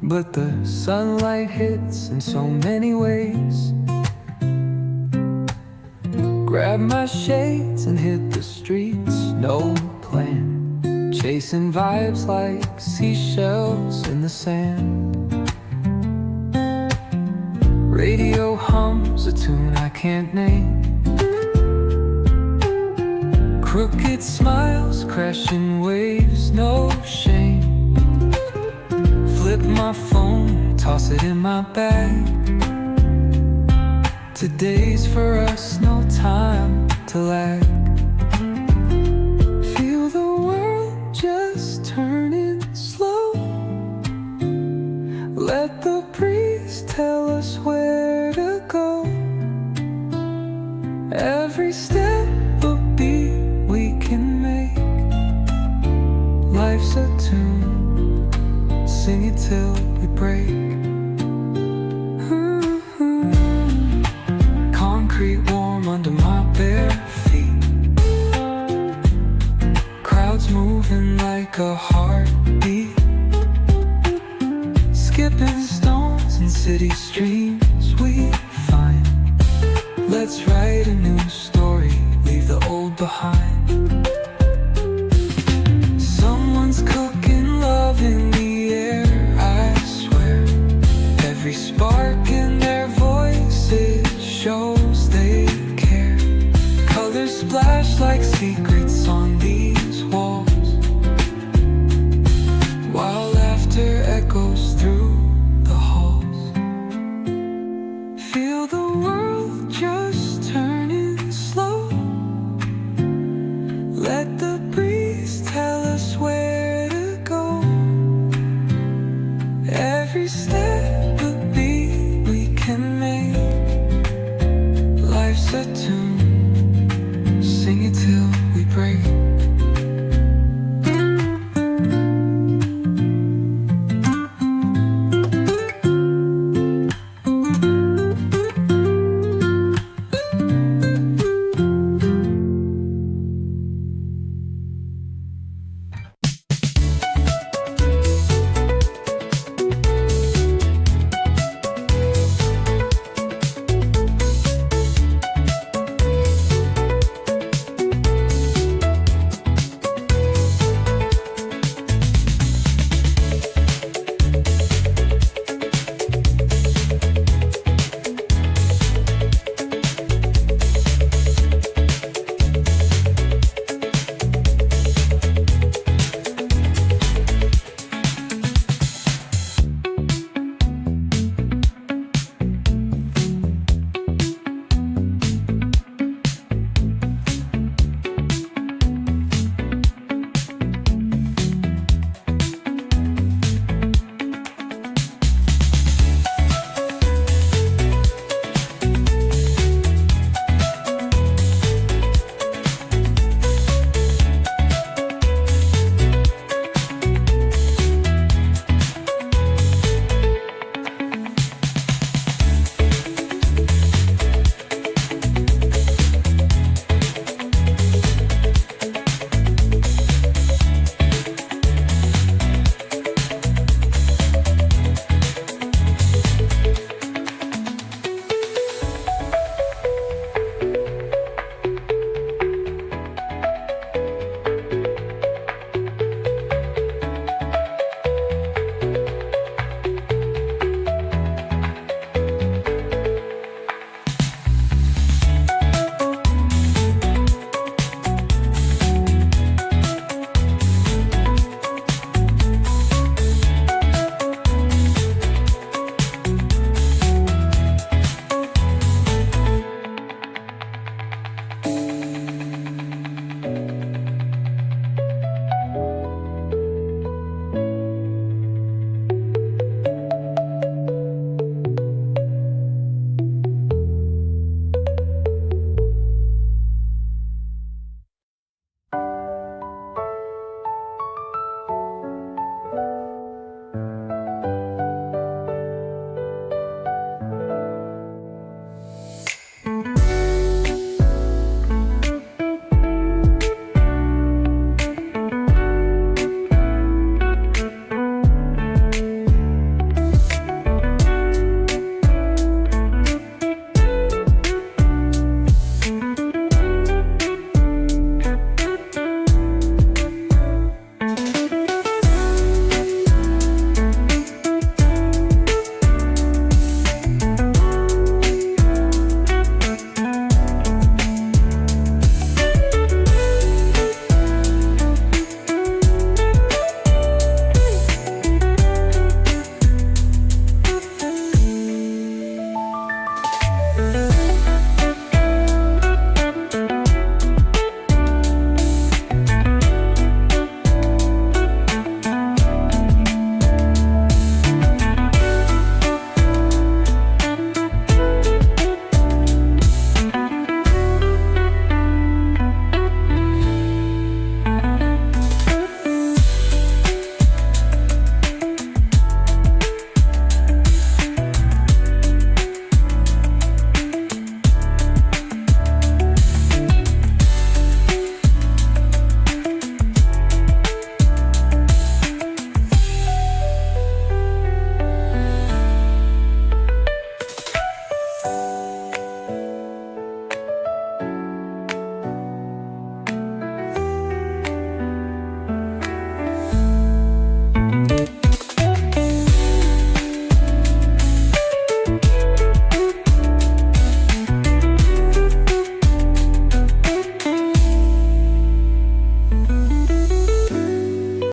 but the sunlight hits in so many ways. Grab my shades and hit the streets, no plan, chasing vibes like seashells in the sand. Radio hums a tune I can't name. Crooked smiles, crashing waves, no shame. Flip my phone, toss it in my bag. Today's for us, no time to lag. Feel the world just turning slow. Let the breeze tell us where to go. Every step a beat we can make. Life's a tune, sing it till we break. Concrete warm under my bare feet. Crowds moving like a heartbeat. Skipping stones in city streets.